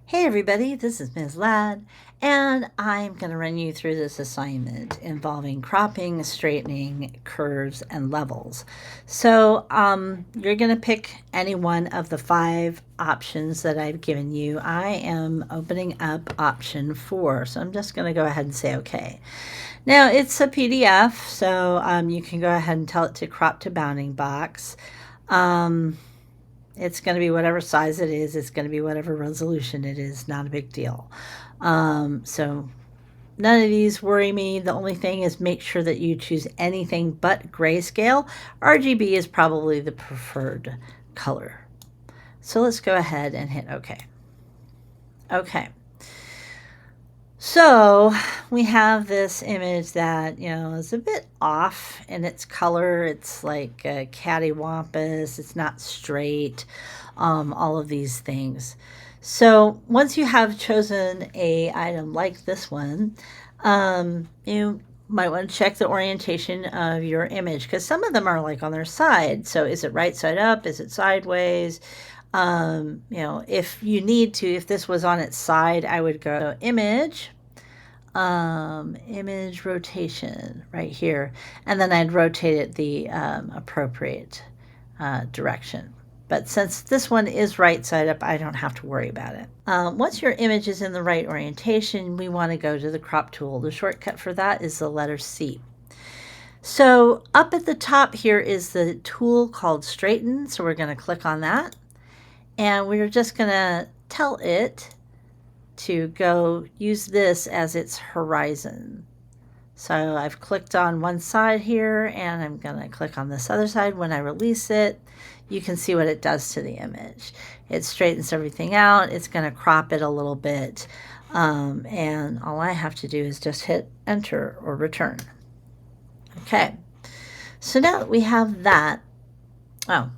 Hey everybody, this is Ms. Ladd, and I'm going to run you through this assignment involving cropping, straightening, curves, and levels. You're going to pick any one of the 5 options that I've given you. I am opening up option 4, so I'm just going to go ahead and say OK. Now, it's a PDF, so you can go ahead and tell it to crop to bounding box. It's going to be whatever size it is. It's going to be whatever resolution it is. Not a big deal. So none of these worry me. The only thing is make sure that you choose anything but grayscale. RGB is probably the preferred color. So let's go ahead and hit OK. Okay. So we have this image that, is a bit off in its color. It's like cattywampus. It's not straight. All of these things. So once you have chosen a item like this one, you might want to check the orientation of your image because some of them are like on their side. So is it right side up? Is it sideways? If you need to, if this was on its side, I would go image, image rotation right here, and then I'd rotate it the appropriate direction. But since this one is right side up, I don't have to worry about it. Once your image is in the right orientation, we want to go to the crop tool. The shortcut for that is the letter C. So up at the top here is the tool called Straighten. So we're going to click on that. And we're just going to tell it to go use this as its horizon. So I've clicked on one side here, and I'm going to click on this other side. When I release it, you can see what it does to the image. It straightens everything out. It's going to crop it a little bit. And all I have to do is just hit enter or return. Okay. So now that we have that, oh,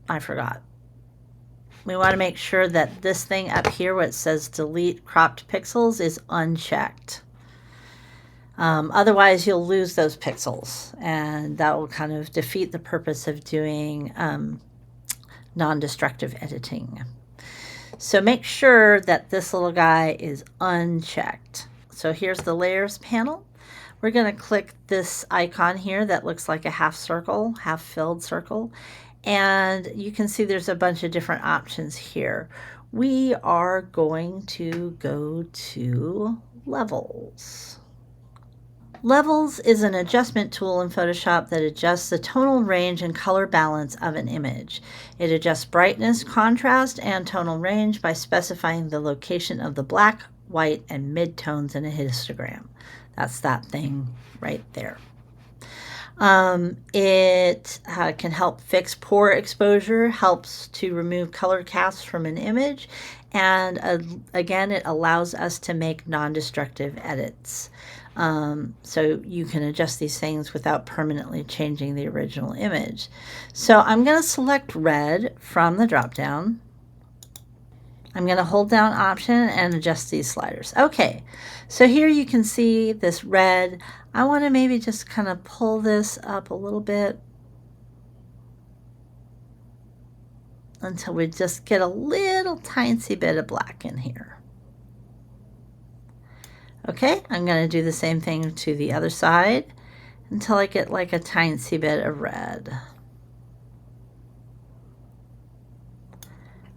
I forgot. We want to make sure that this thing up here where it says delete cropped pixels is unchecked. Otherwise, you'll lose those pixels, and that will kind of defeat the purpose of doing non-destructive editing. So make sure that this little guy is unchecked. So here's the layers panel. We're going to click this icon here that looks like a half circle, half filled circle. And you can see there's a bunch of different options here. We are going to go to levels. Levels is an adjustment tool in Photoshop that adjusts the tonal range and color balance of an image. It adjusts brightness, contrast, and tonal range by specifying the location of the black, white, and midtones in a histogram. That's that thing right there. It can help fix poor exposure, helps to remove color casts from an image, and again, it allows us to make non-destructive edits. So you can adjust these things without permanently changing the original image. So I'm going to select red from the drop-down. I'm going to hold down option and adjust these sliders. Okay, so here you can see this red. I want to maybe just kind of pull this up a little bit until we just get a little tiny bit of black in here. Okay, I'm going to do the same thing to the other side until I get like a tiny bit of red.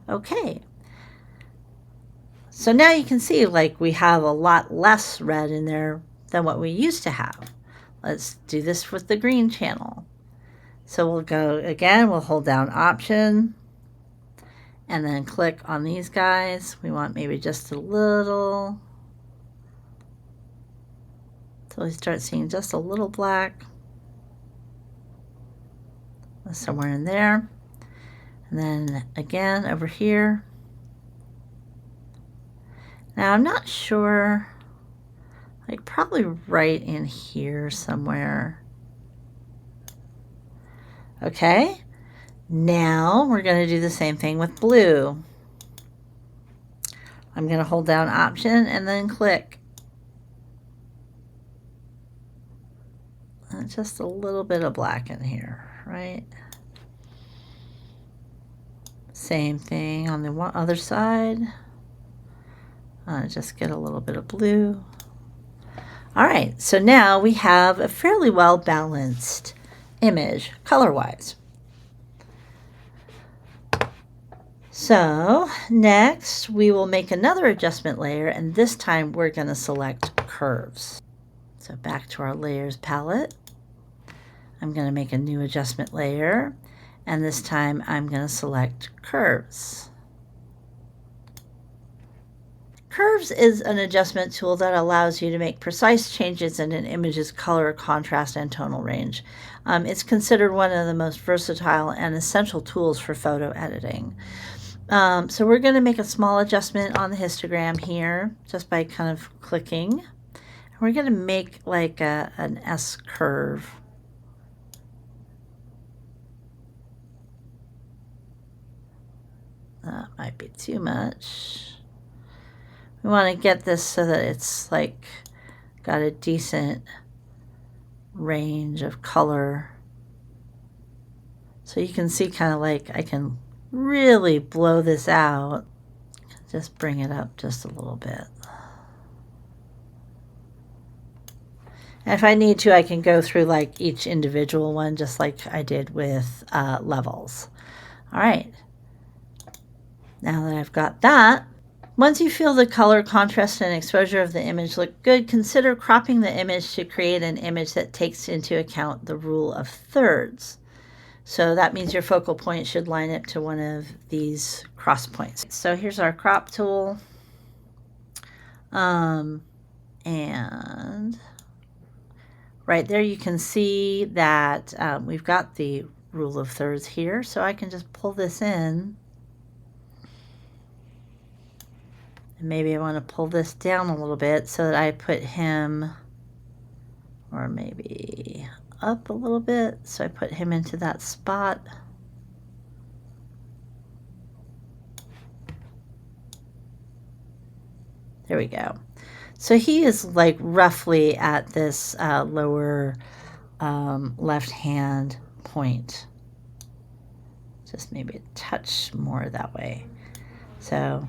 Okay. So now you can see like we have a lot less red in there than what we used to have. Let's do this with the green channel. So we'll go again, we'll hold down option and then click on these guys. We want maybe just a little, until we start seeing just a little black. Somewhere in there. And then again over here. Now I'm not sure, like probably right in here somewhere. Okay, now we're going to do the same thing with blue. I'm going to hold down option and then click. Just a little bit of black in here, right? Same thing on the other side. Just get a little bit of blue. All right, so now we have a fairly well balanced image color-wise. So next we will make another adjustment layer, and this time we're going to select curves. So back to our layers palette. I'm going to make a new adjustment layer, and this time I'm going to select curves. Curves is an adjustment tool that allows you to make precise changes in an image's color, contrast, and tonal range. It's considered one of the most versatile and essential tools for photo editing. So we're going to make a small adjustment on the histogram here just by kind of clicking. We're going to make like an S curve. That might be too much. We want to get this so that it's like got a decent range of color. So you can see kind of like I can really blow this out. Just bring it up just a little bit. And if I need to, I can go through like each individual one just like I did with levels. All right. Now that I've got that, once you feel the color, contrast, and exposure of the image look good, consider cropping the image to create an image that takes into account the rule of thirds. So that means your focal point should line up to one of these cross points. So here's our crop tool. And right there you can see that we've got the rule of thirds here. So I can just pull this in. Maybe I want to pull this down a little bit so that I put him, or maybe up a little bit, so I put him into that spot. There we go. So he is like roughly at this lower left hand point. Just maybe a touch more that way. So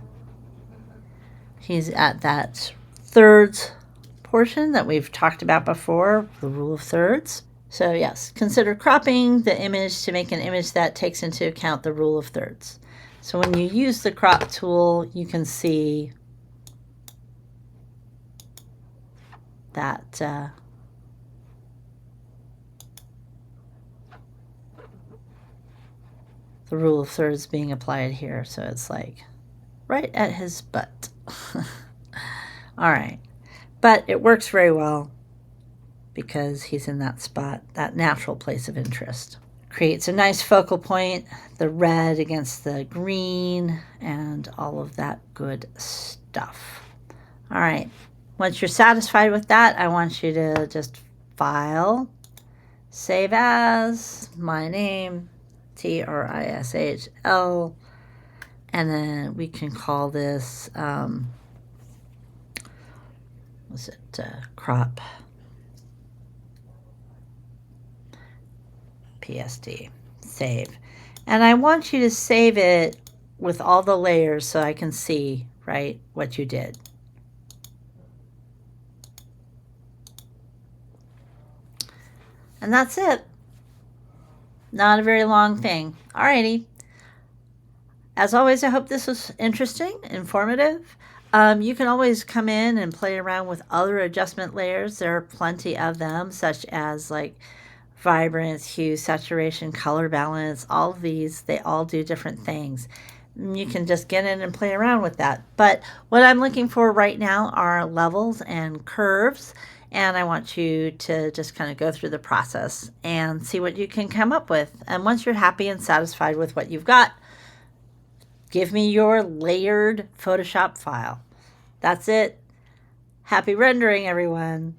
he's at that thirds portion that we've talked about before, the rule of thirds. So yes, consider cropping the image to make an image that takes into account the rule of thirds. So when you use the crop tool, you can see that the rule of thirds being applied here. So it's like right at his butt. All right. But it works very well because he's in that spot, that natural place of interest. Creates a nice focal point, the red against the green, and all of that good stuff. All right. Once you're satisfied with that, I want you to just File, Save As, my name, TRISHL, and then we can call this, crop PSD, save. And I want you to save it with all the layers so I can see, right, what you did. And that's it. Not a very long thing. Alrighty. As always, I hope this was interesting, informative. You can always come in and play around with other adjustment layers. There are plenty of them, such as like vibrance, hue, saturation, color balance. All of these, they all do different things. You can just get in and play around with that. But what I'm looking for right now are levels and curves. And I want you to just kind of go through the process and see what you can come up with. And once you're happy and satisfied with what you've got, give me your layered Photoshop file. That's it. Happy rendering, everyone.